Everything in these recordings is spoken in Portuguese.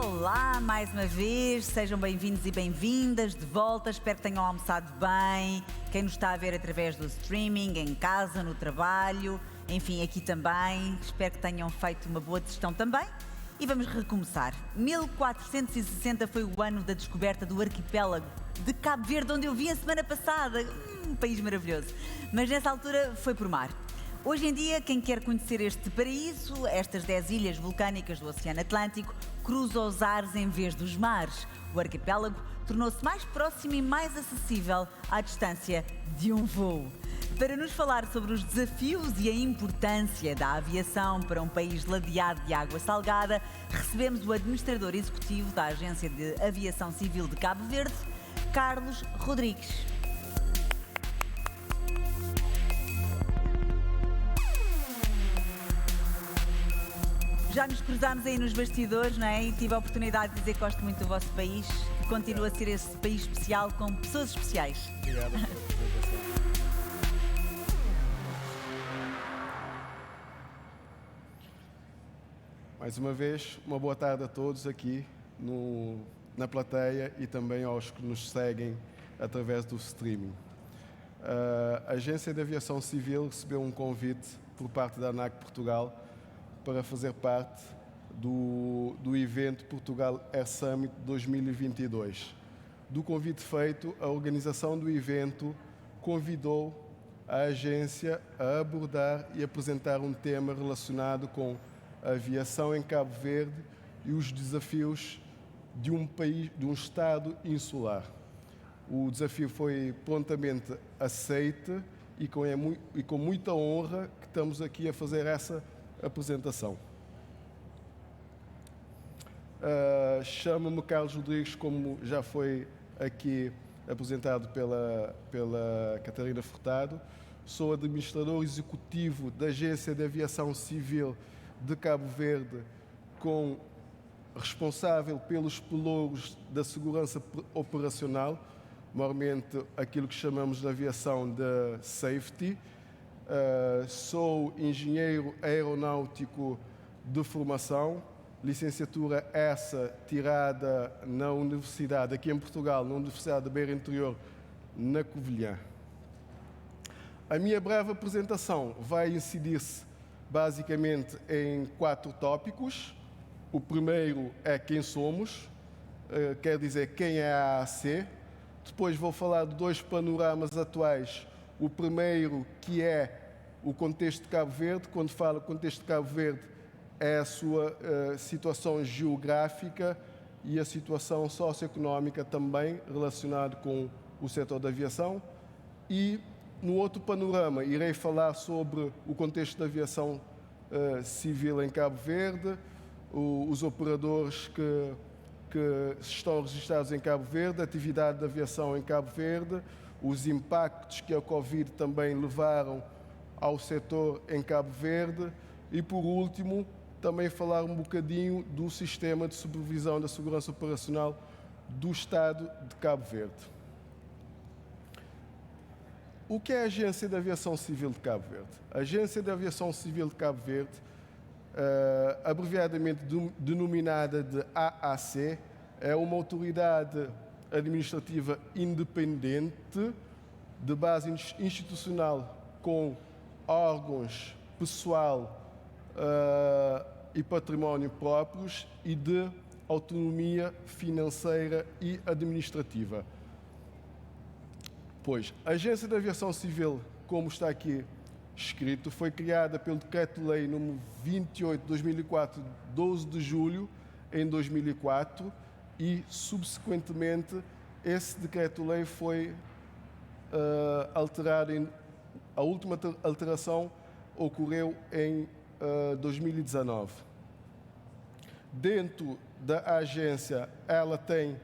Olá, mais uma vez, sejam bem-vindos e bem-vindas de volta, espero que tenham almoçado bem, quem nos está a ver através do streaming, em casa, no trabalho, enfim, aqui também, espero que tenham feito uma boa digestão também. E vamos recomeçar. 1460 foi o ano da descoberta do arquipélago de Cabo Verde, onde eu vim a semana passada, um país maravilhoso, mas nessa altura foi por mar. Hoje em dia, quem quer conhecer este paraíso, estas 10 ilhas vulcânicas do Oceano Atlântico, cruza os ares em vez dos mares. O arquipélago tornou-se mais próximo e mais acessível à distância de um voo. Para nos falar sobre os desafios e a importância da aviação para um país ladeado de água salgada, recebemos o administrador executivo da Agência de Aviação Civil de Cabo Verde, Carlos Rodrigues. Já nos cruzámos aí nos bastidores, não é? E tive a oportunidade de dizer que gosto muito do vosso país, que continua a ser esse país especial com pessoas especiais. Obrigado pela apresentação. Mais uma vez, uma boa tarde a todos aqui na plateia e também aos que nos seguem através do streaming. A Agência de Aviação Civil recebeu um convite por parte da ANAC Portugal para fazer parte do evento Portugal Air Summit 2022. Do convite feito, a organização do evento convidou a agência a abordar e apresentar um tema relacionado com a aviação em Cabo Verde e os desafios de um país, de um estado insular. O desafio foi prontamente aceito e com muita honra que estamos aqui a fazer essa apresentação. Chamo-me Carlos Rodrigues, como já foi aqui apresentado pela Catarina Furtado. Sou administrador executivo da Agência de Aviação Civil de Cabo Verde, responsável pelos pelouros da segurança operacional, normalmente aquilo que chamamos na aviação de safety. Sou engenheiro aeronáutico de formação, licenciatura essa tirada na Universidade, aqui em Portugal, na Universidade de Beira Interior, na Covilhã. A minha breve apresentação vai incidir-se basicamente em 4 tópicos. O primeiro é quem somos, quer dizer, quem é a AAC. Depois vou falar de 2 panoramas atuais. O primeiro, que é o contexto de Cabo Verde. Quando falo contexto de Cabo Verde, é a sua situação geográfica e a situação socioeconómica também relacionada com o setor da aviação. E no outro panorama, irei falar sobre o contexto da aviação civil em Cabo Verde, os operadores que estão registrados em Cabo Verde, a atividade da aviação em Cabo Verde, os impactos que a Covid também levaram ao setor em Cabo Verde e, por último, também falar um bocadinho do sistema de supervisão da segurança operacional do Estado de Cabo Verde. O que é a Agência de Aviação Civil de Cabo Verde? A Agência de Aviação Civil de Cabo Verde, abreviadamente denominada de AAC, é uma autoridade administrativa independente, de base institucional, com órgãos, pessoal e património próprios e de autonomia financeira e administrativa. Pois, a Agência de Aviação Civil, como está aqui escrito, foi criada pelo Decreto-Lei número 28 de 2004, 12 de julho em 2004, e, subsequentemente, esse Decreto-Lei foi alterado. A última alteração ocorreu em 2019. Dentro da agência, ela tem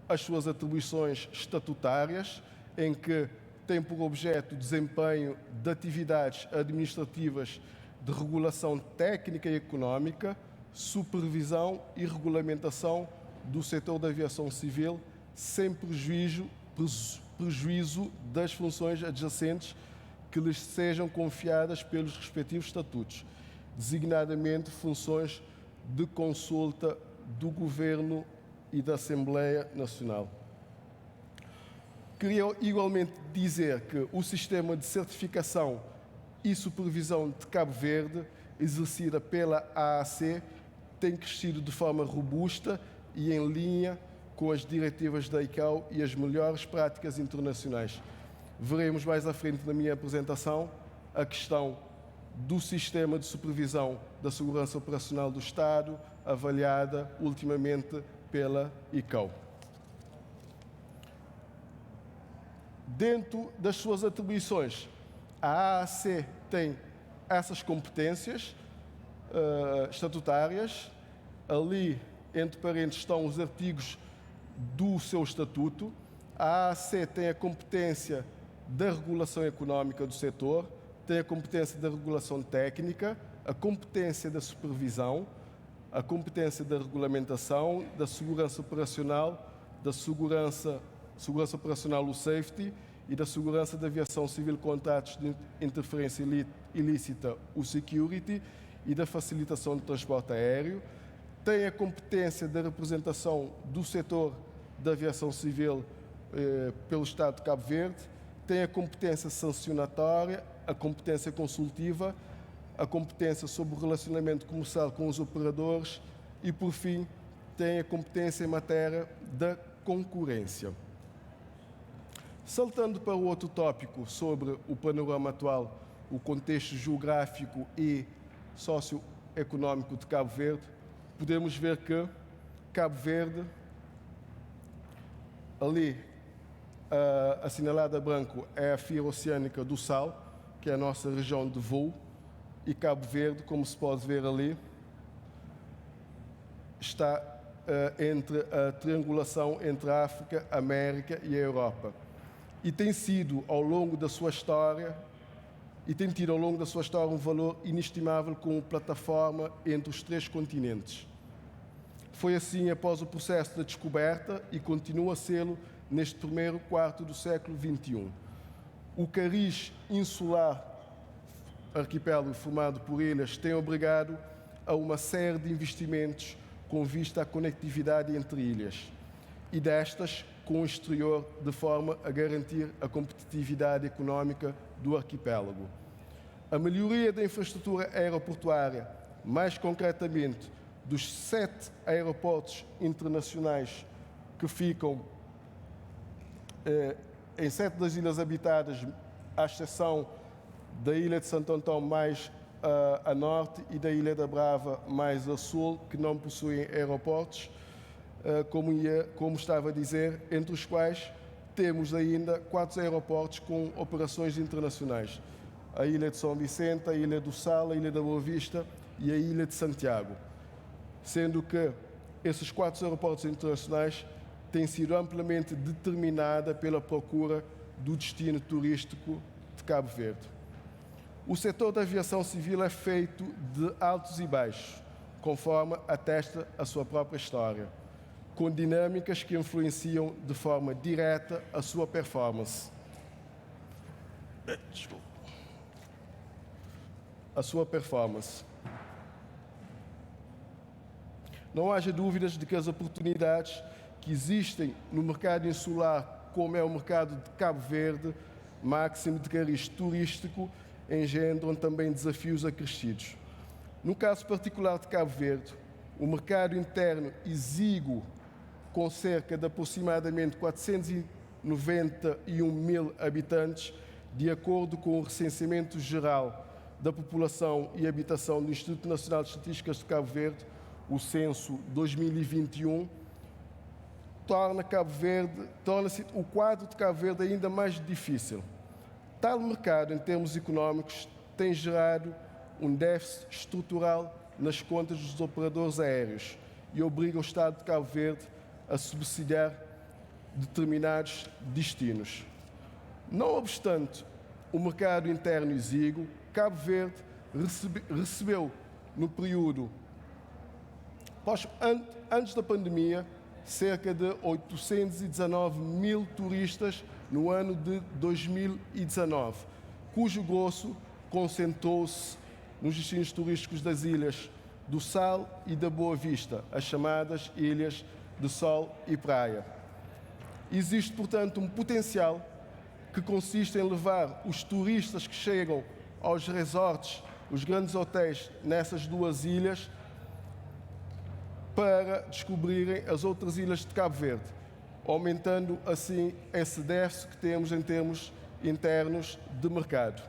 as suas atribuições estatutárias, em que tem por objeto o desempenho de atividades administrativas de regulação técnica e económica, supervisão e regulamentação do setor da aviação civil, sem prejuízo das funções adjacentes que lhes sejam confiadas pelos respectivos estatutos, designadamente funções de consulta do Governo e da Assembleia Nacional. Queria igualmente dizer que o sistema de certificação e supervisão de Cabo Verde, exercida pela AAC, tem crescido de forma robusta e em linha com as diretivas da ICAO e as melhores práticas internacionais. Veremos mais à frente na minha apresentação a questão do sistema de supervisão da segurança operacional do Estado, avaliada ultimamente pela ICAO. Dentro das suas atribuições, a AAC tem essas competências estatutárias. Ali, entre parênteses, estão os artigos do seu estatuto. A AAC tem a competência da regulação económica do setor, tem a competência da regulação técnica, a competência da supervisão, a competência da regulamentação, da segurança operacional, da segurança operacional, o safety, e da segurança da aviação civil, contratos de interferência ilícita, o security, e da facilitação do transporte aéreo. Tem a competência da representação do setor da aviação civil pelo Estado de Cabo Verde, tem a competência sancionatória, a competência consultiva, a competência sobre o relacionamento comercial com os operadores e, por fim, tem a competência em matéria da concorrência. Saltando para o outro tópico sobre o panorama atual, o contexto geográfico e socioeconómico de Cabo Verde, podemos ver que Cabo Verde, ali assinalada a branco, é a Feira Oceânica do Sal, que é a nossa região de voo, e Cabo Verde, como se pode ver ali, está entre a triangulação entre a África, a América e a Europa. E tem sido, ao longo da sua história, um valor inestimável como plataforma entre os três continentes. Foi assim após o processo da descoberta e continua a sê-lo neste primeiro quarto do século XXI. O cariz insular, arquipélago formado por ilhas, tem obrigado a uma série de investimentos com vista à conectividade entre ilhas e destas com o exterior, de forma a garantir a competitividade económica do arquipélago. A melhoria da infraestrutura aeroportuária, mais concretamente dos 7 aeroportos internacionais que ficam em 7 das ilhas habitadas, à exceção da Ilha de Santo Antão mais a norte e da Ilha da Brava mais a sul, que não possuem aeroportos, como estava a dizer, entre os quais temos ainda 4 aeroportos com operações internacionais: a Ilha de São Vicente, a Ilha do Sal, a Ilha da Boa Vista e a Ilha de Santiago, sendo que esses 4 aeroportos internacionais têm sido amplamente determinada pela procura do destino turístico de Cabo Verde. O setor da aviação civil é feito de altos e baixos, conforme atesta a sua própria história, com dinâmicas que influenciam de forma direta a sua performance. Não haja dúvidas de que as oportunidades que existem no mercado insular, como é o mercado de Cabo Verde, máximo de cariz turístico, engendram também desafios acrescidos. No caso particular de Cabo Verde, o mercado interno exíguo, com cerca de aproximadamente 491 mil habitantes, de acordo com o recenseamento geral da população e habitação do Instituto Nacional de Estatísticas de Cabo Verde, o censo 2021, torna-se o quadro de Cabo Verde ainda mais difícil. Tal mercado, em termos económicos, tem gerado um déficit estrutural nas contas dos operadores aéreos e obriga o Estado de Cabo Verde a subsidiar determinados destinos. Não obstante o mercado interno exíguo, Cabo Verde recebeu, no período antes da pandemia, cerca de 819 mil turistas no ano de 2019, cujo grosso concentrou-se nos destinos turísticos das ilhas do Sal e da Boa Vista, as chamadas Ilhas de Sol e Praia. Existe, portanto, um potencial que consiste em levar os turistas que chegam aos resorts, os grandes hotéis nessas duas ilhas, para descobrirem as outras ilhas de Cabo Verde, aumentando assim esse déficit que temos em termos internos de mercado.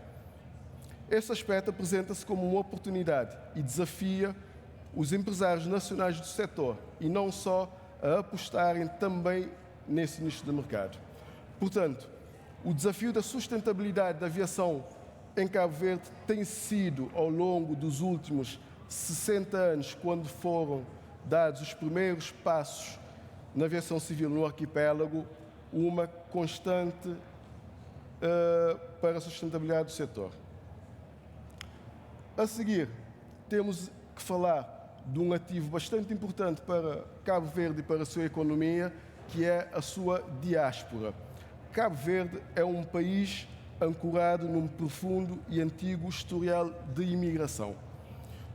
Este aspecto apresenta-se como uma oportunidade e desafia os empresários nacionais do setor e não só a apostarem também nesse nicho de mercado. Portanto, o desafio da sustentabilidade da aviação em Cabo Verde tem sido, ao longo dos últimos 60 anos, quando foram dados os primeiros passos na aviação civil no arquipélago, uma constante para a sustentabilidade do setor. A seguir, temos que falar de um ativo bastante importante para Cabo Verde e para a sua economia, que é a sua diáspora. Cabo Verde é um país ancorado num profundo e antigo historial de imigração.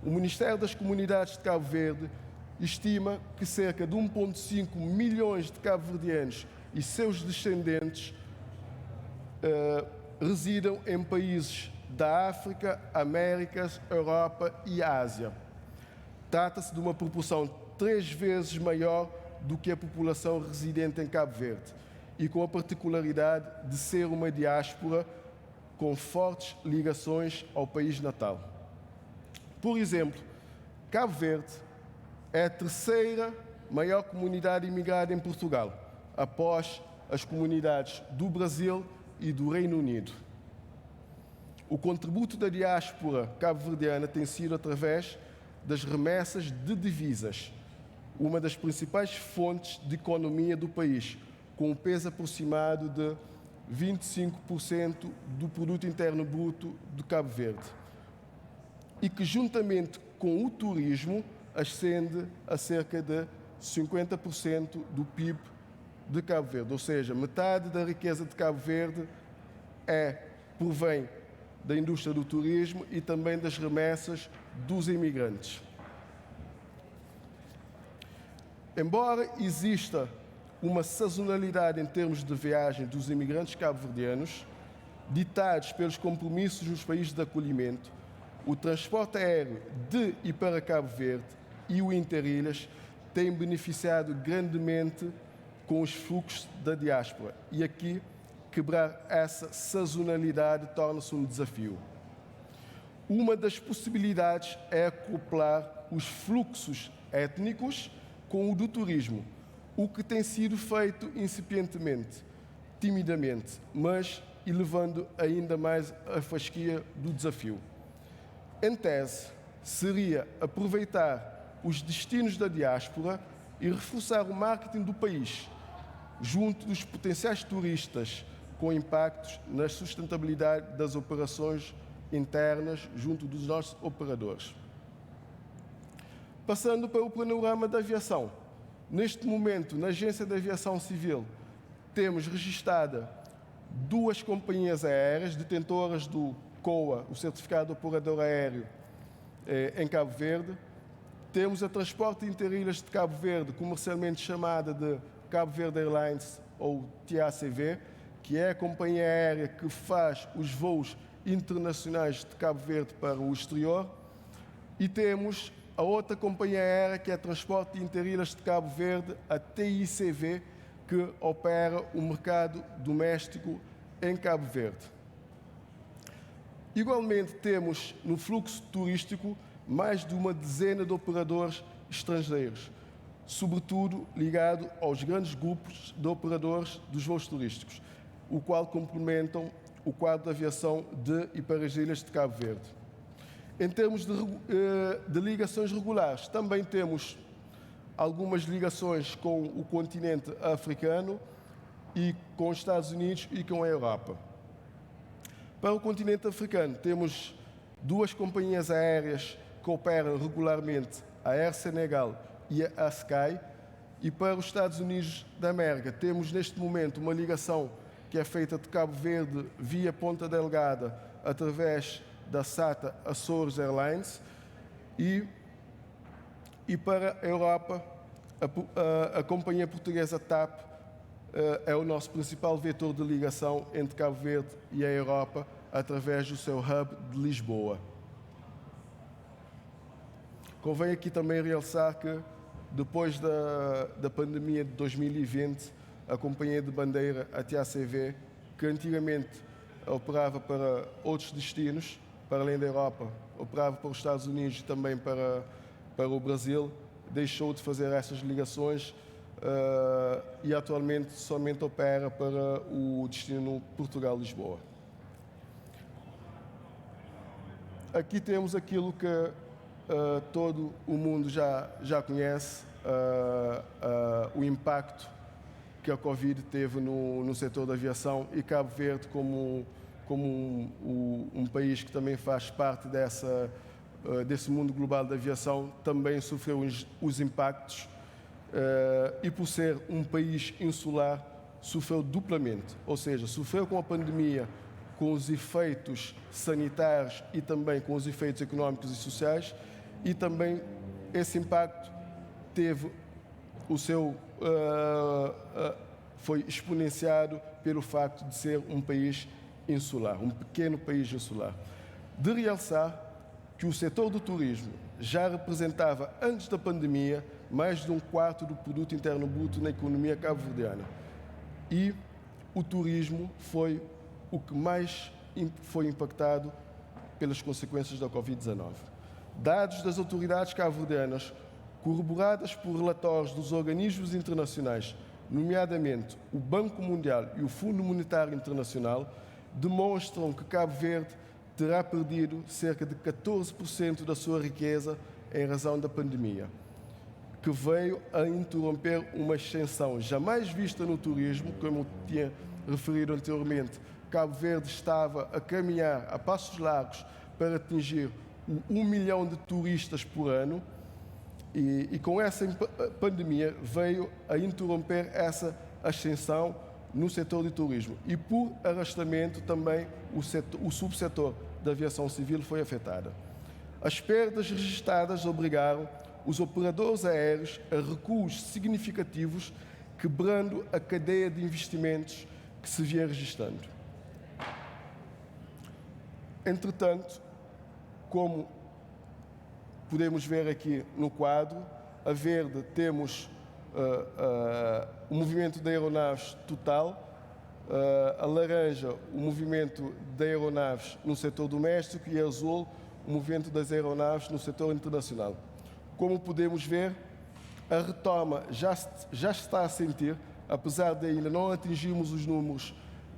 O Ministério das Comunidades de Cabo Verde estima que cerca de 1,5 milhões de cabo-verdianos e seus descendentes residam em países da África, Américas, Europa e Ásia. Trata-se de uma proporção 3 vezes maior do que a população residente em Cabo Verde e com a particularidade de ser uma diáspora com fortes ligações ao país natal. Por exemplo, Cabo Verde é a terceira maior comunidade imigrada em Portugal, após as comunidades do Brasil e do Reino Unido. O contributo da diáspora cabo-verdiana tem sido através das remessas de divisas, uma das principais fontes de economia do país, com um peso aproximado de 25% do produto interno bruto de Cabo Verde, e que, juntamente com o turismo, ascende a cerca de 50% do PIB de Cabo Verde, ou seja, metade da riqueza de Cabo Verde provém da indústria do turismo e também das remessas dos imigrantes. Embora exista uma sazonalidade em termos de viagem dos imigrantes cabo-verdianos, ditados pelos compromissos nos países de acolhimento, o transporte aéreo de e para Cabo Verde e o Interilhas têm beneficiado grandemente com os fluxos da diáspora. E aqui, quebrar essa sazonalidade torna-se um desafio. Uma das possibilidades é acoplar os fluxos étnicos com o do turismo, o que tem sido feito incipientemente, timidamente, mas elevando ainda mais a fasquia do desafio. Em tese, seria aproveitar os destinos da diáspora e reforçar o marketing do país, junto dos potenciais turistas, com impactos na sustentabilidade das operações internas junto dos nossos operadores. Passando para o panorama da aviação. Neste momento, na Agência de Aviação Civil, temos registada 2 companhias aéreas detentoras do COA, o Certificado de Operador Aéreo, em Cabo Verde. Temos a Transporte Interilhas de Cabo Verde, comercialmente chamada de Cabo Verde Airlines, ou TACV, que é a companhia aérea que faz os voos internacionais de Cabo Verde para o exterior. E temos a outra companhia aérea, que é a Transporte Interilhas de Cabo Verde, a TICV, que opera o mercado doméstico em Cabo Verde. Igualmente, temos no fluxo turístico mais de uma dezena de operadores estrangeiros, sobretudo ligado aos grandes grupos de operadores dos voos turísticos, o qual complementam o quadro de aviação de e para as ilhas de Cabo Verde. Em termos de ligações regulares, também temos algumas ligações com o continente africano e com os Estados Unidos e com a Europa. Para o continente africano, temos 2 companhias aéreas que operam regularmente, a Air Senegal e a Sky, e para os Estados Unidos da América, temos neste momento uma ligação que é feita de Cabo Verde via Ponta Delgada, através da SATA Açores Airlines, e E para a Europa, a companhia portuguesa TAP é o nosso principal vetor de ligação entre Cabo Verde e a Europa através do seu hub de Lisboa. Convém aqui também realçar que, depois da pandemia de 2020, a companhia de bandeira, a TACV, que antigamente operava para outros destinos, para além da Europa, operava para os Estados Unidos e também para o Brasil, deixou de fazer essas ligações e atualmente somente opera para o destino Portugal-Lisboa. Aqui temos aquilo que todo o mundo já conhece, o impacto que a Covid teve no setor da aviação, e Cabo Verde, como um país que também faz parte desse mundo global da aviação, também sofreu os impactos e, por ser um país insular, sofreu duplamente, ou seja, sofreu com a pandemia, com os efeitos sanitários e também com os efeitos económicos e sociais, e também esse impacto teve o seu foi exponenciado pelo facto de ser um país insular, um pequeno país insular. De realçar que o setor do turismo já representava, antes da pandemia, mais de 1/4 do produto interno bruto na economia cabo-verdiana. E o turismo foi o que mais foi impactado pelas consequências da Covid-19. Dados das autoridades cabo-verdianas, corroboradas por relatórios dos organismos internacionais, nomeadamente o Banco Mundial e o Fundo Monetário Internacional, demonstram que Cabo Verde terá perdido cerca de 14% da sua riqueza em razão da pandemia, que veio a interromper uma ascensão jamais vista no turismo. Como eu tinha referido anteriormente, Cabo Verde estava a caminhar a passos largos para atingir 1 milhão de turistas por ano, e com essa pandemia veio a interromper essa ascensão no setor de turismo, e por arrastamento também o subsetor da aviação civil foi afetado. As perdas registradas obrigaram os operadores aéreos a recuos significativos, quebrando a cadeia de investimentos que se vinha registrando. Entretanto, como podemos ver aqui no quadro, a verde temos o movimento de aeronaves total, a laranja o movimento de aeronaves no setor doméstico e a azul o movimento das aeronaves no setor internacional. Como podemos ver, a retoma já está a sentir, apesar de ainda não atingirmos os números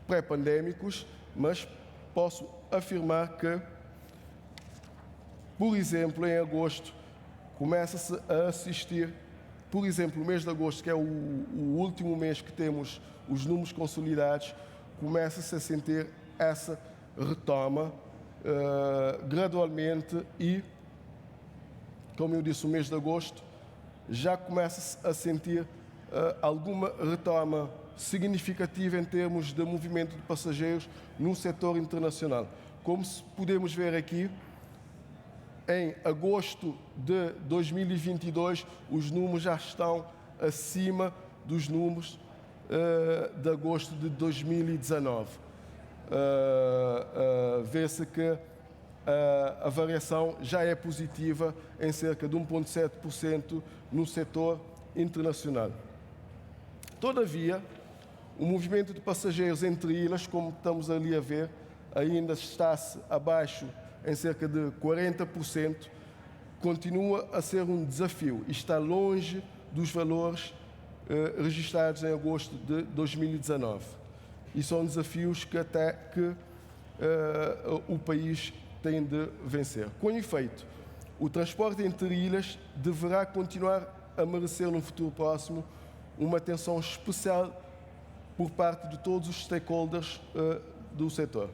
pré-pandémicos, mas posso afirmar que, por exemplo, em agosto, começa-se a assistir, por exemplo, o mês de agosto, que é o último mês que temos os números consolidados, começa-se a sentir essa retoma gradualmente e, como eu disse, o mês de agosto já começa-se a sentir alguma retoma significativa em termos de movimento de passageiros no setor internacional. Como podemos ver aqui, em agosto de 2022, os números já estão acima dos números de agosto de 2019. Vê-se que a variação já é positiva em cerca de 1,7% no setor internacional. Todavia, o movimento de passageiros entre ilhas, como estamos ali a ver, ainda está-se abaixo em cerca de 40%, continua a ser um desafio e está longe dos valores registrados em agosto de 2019. E são desafios que o país tem de vencer. Com efeito, o transporte entre ilhas deverá continuar a merecer no futuro próximo uma atenção especial por parte de todos os stakeholders do setor.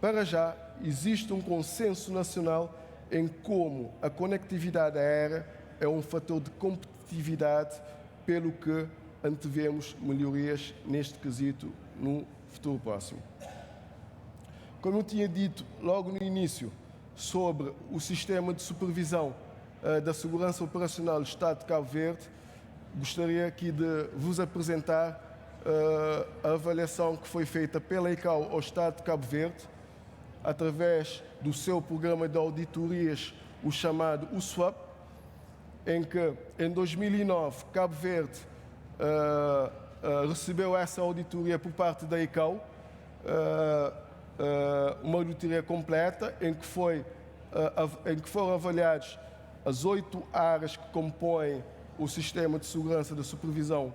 Para já, existe um consenso nacional em como a conectividade aérea é um fator de competitividade, pelo que antevemos melhorias neste quesito no futuro próximo. Como eu tinha dito logo no início sobre o sistema de supervisão da Segurança Operacional do Estado de Cabo Verde, gostaria aqui de vos apresentar a avaliação que foi feita pela ICAO ao Estado de Cabo Verde, através do seu programa de auditorias, o chamado USWAP, em que, em 2009, Cabo Verde recebeu essa auditoria por parte da ICAO, uma auditoria completa, em que foram avaliadas as 8 áreas que compõem o sistema de segurança da supervisão,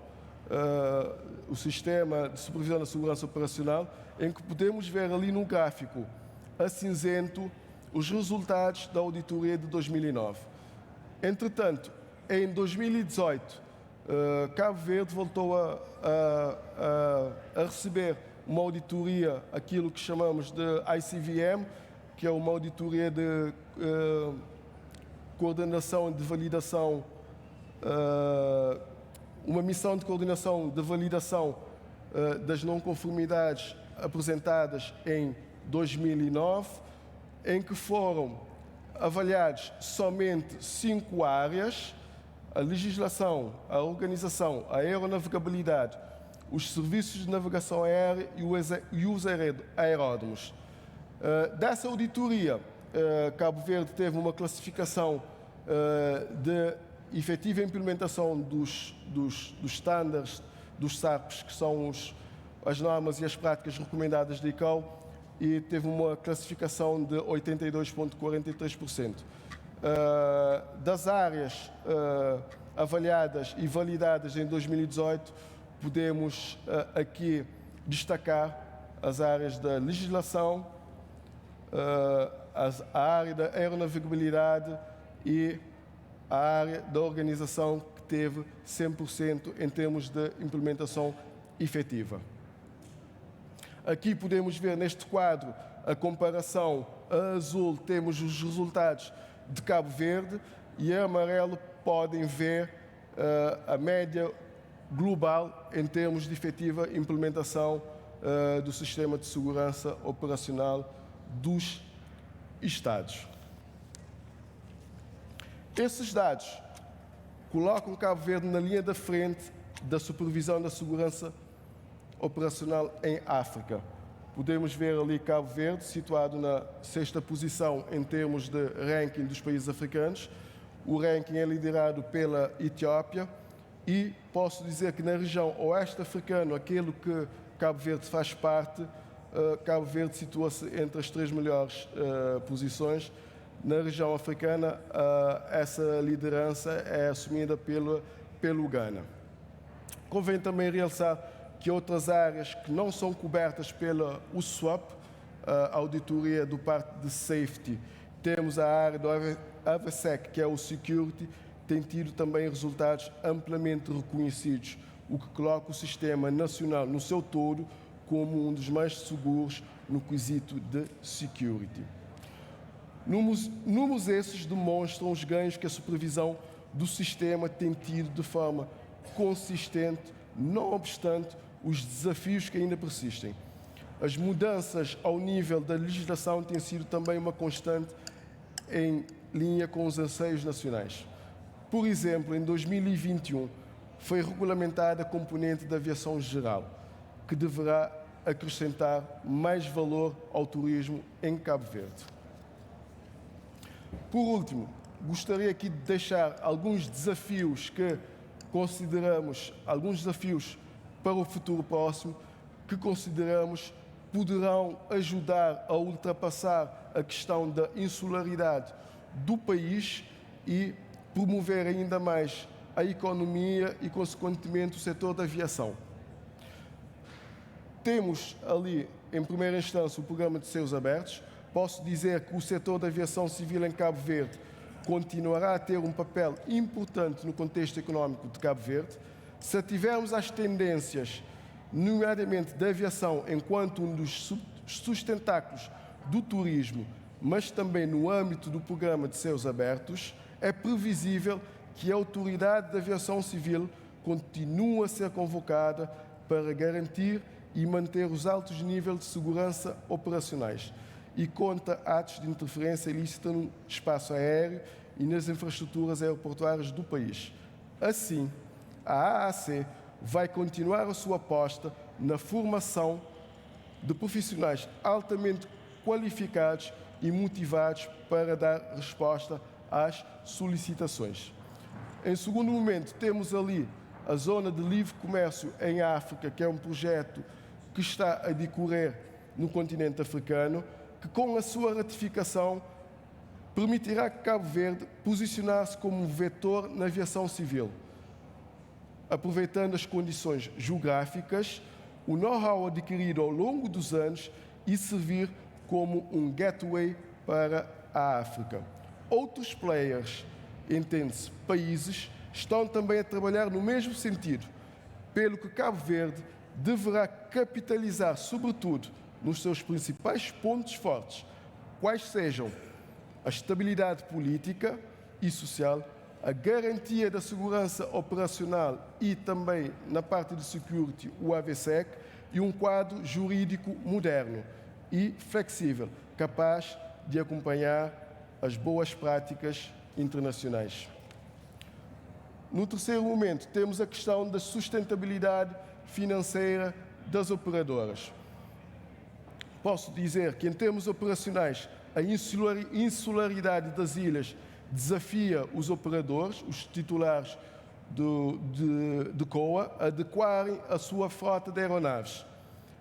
o sistema de supervisão da segurança operacional, em que podemos ver ali no gráfico a cinzento os resultados da auditoria de 2009. Entretanto, em 2018, Cabo Verde voltou a receber uma auditoria, aquilo que chamamos de ICVM, que é uma auditoria de coordenação de validação, uma missão de coordenação de validação das não-conformidades apresentadas em 2009, em que foram avaliados somente 5 áreas: a legislação, a organização, a aeronavegabilidade, os serviços de navegação aérea e os aeródromos. Dessa auditoria, Cabo Verde teve uma classificação de efetiva implementação dos estándares dos SARPs, que são as normas e as práticas recomendadas da ICAO, e teve uma classificação de 82,43%. Das áreas avaliadas e validadas em 2018, podemos aqui destacar as áreas da legislação, a área da aeronavegabilidade e a área da organização, que teve 100% em termos de implementação efetiva. Aqui podemos ver neste quadro a comparação. A azul temos os resultados de Cabo Verde e a amarelo podem ver a média global em termos de efetiva implementação do sistema de segurança operacional dos Estados. Esses dados colocam Cabo Verde na linha da frente da supervisão da segurança operacional em África. Podemos ver ali Cabo Verde situado na 6ª posição em termos de ranking dos países africanos. O ranking é liderado pela Etiópia e posso dizer que na região oeste africano, aquilo que Cabo Verde faz parte, Cabo Verde situa-se entre as 3 melhores posições. Na região africana, essa liderança é assumida pelo Ghana. Convém também realçar que outras áreas que não são cobertas pela USWAP, a auditoria do parte de safety, temos a área do AVSEC, que é o security, tem tido também resultados amplamente reconhecidos, o que coloca o sistema nacional no seu todo como um dos mais seguros no quesito de security. Números esses demonstram os ganhos que a supervisão do sistema tem tido de forma consistente, não obstante os desafios que ainda persistem. As mudanças ao nível da legislação têm sido também uma constante em linha com os anseios nacionais. Por exemplo, em 2021, foi regulamentada a componente da aviação geral, que deverá acrescentar mais valor ao turismo em Cabo Verde. Por último, gostaria aqui de deixar alguns desafios que consideramos, alguns desafios para o futuro próximo, que consideramos poderão ajudar a ultrapassar a questão da insularidade do país e promover ainda mais a economia e, consequentemente, o setor da aviação. Temos ali, em primeira instância, o programa de céus abertos. Posso dizer que o setor da aviação civil em Cabo Verde continuará a ter um papel importante no contexto económico de Cabo Verde. Se tivermos as tendências, nomeadamente da aviação, enquanto um dos sustentáculos do turismo, mas também no âmbito do programa de céus abertos, é previsível que a Autoridade de Aviação Civil continue a ser convocada para garantir e manter os altos níveis de segurança operacionais e contra atos de interferência ilícita no espaço aéreo e nas infraestruturas aeroportuárias do país. Assim, a AAC vai continuar a sua aposta na formação de profissionais altamente qualificados e motivados para dar resposta às solicitações. Em segundo momento, temos ali a Zona de Livre Comércio em África, que é um projeto que está a decorrer no continente africano, que com a sua ratificação permitirá que Cabo Verde posicionar-se como um vetor na aviação civil, aproveitando as condições geográficas, o know-how adquirido ao longo dos anos e servir como um gateway para a África. Outros players, entende-se países, estão também a trabalhar no mesmo sentido, pelo que Cabo Verde deverá capitalizar, sobretudo, nos seus principais pontos fortes, quais sejam a estabilidade política e social, a garantia da segurança operacional e também, na parte de security, o AVSEC, e um quadro jurídico moderno e flexível, capaz de acompanhar as boas práticas internacionais. No terceiro momento, temos a questão da sustentabilidade financeira das operadoras. Posso dizer que, em termos operacionais, a insularidade das ilhas desafia os operadores, os titulares de COA, a adequarem a sua frota de aeronaves,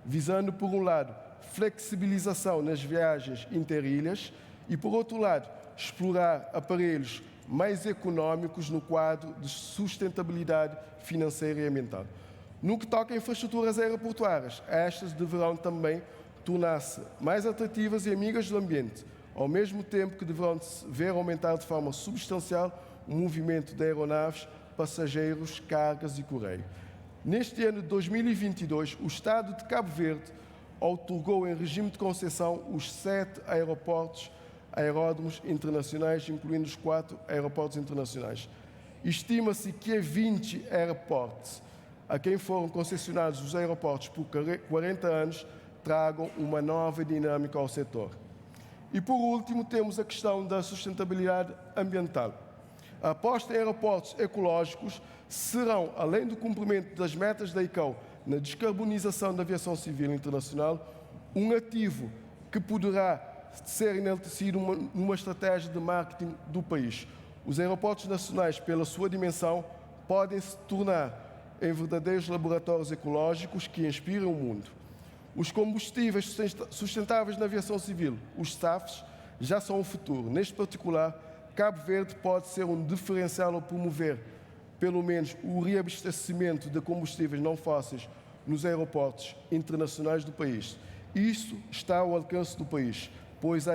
visando, por um lado, flexibilização nas viagens interilhas e, por outro lado, explorar aparelhos mais económicos no quadro de sustentabilidade financeira e ambiental. No que toca a infraestruturas aeroportuárias, estas deverão também tornar-se mais atrativas e amigas do ambiente, ao mesmo tempo que deverão ver aumentar de forma substancial o movimento de aeronaves, passageiros, cargas e correio. Neste ano de 2022, o Estado de Cabo Verde outorgou em regime de concessão os 7 aeródromos internacionais, incluindo os 4 aeroportos internacionais. Estima-se que a 20 aeroportos, a quem foram concessionados os aeroportos por 40 anos, tragam uma nova dinâmica ao setor. E, por último, temos a questão da sustentabilidade ambiental. A aposta em aeroportos ecológicos serão, além do cumprimento das metas da ICAO na descarbonização da aviação civil internacional, um ativo que poderá ser enaltecido numa estratégia de marketing do país. Os aeroportos nacionais, pela sua dimensão, podem se tornar em verdadeiros laboratórios ecológicos que inspiram o mundo. Os combustíveis sustentáveis na aviação civil, os SAFs, já são o futuro. Neste particular, Cabo Verde pode ser um diferencial ao promover, pelo menos, o reabastecimento de combustíveis não fósseis nos aeroportos internacionais do país. Isto está ao alcance do país, pois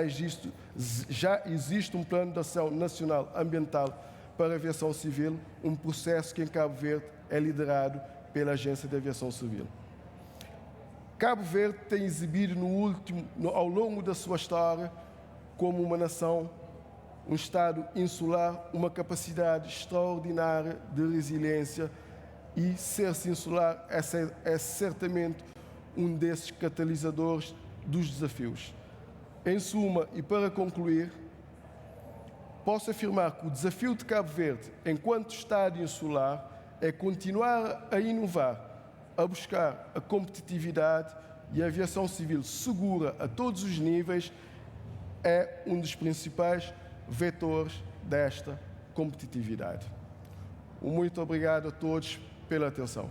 já existe um plano de ação nacional ambiental para a aviação civil, um processo que em Cabo Verde é liderado pela Agência de Aviação Civil. Cabo Verde tem exibido ao longo da sua história, como uma nação, um Estado insular, uma capacidade extraordinária de resiliência, e ser-se insular é certamente um desses catalisadores dos desafios. Em suma, e para concluir, posso afirmar que o desafio de Cabo Verde, enquanto Estado insular, é continuar a inovar, a buscar a competitividade, e a aviação civil segura a todos os níveis é um dos principais vetores desta competitividade. Muito obrigado a todos pela atenção.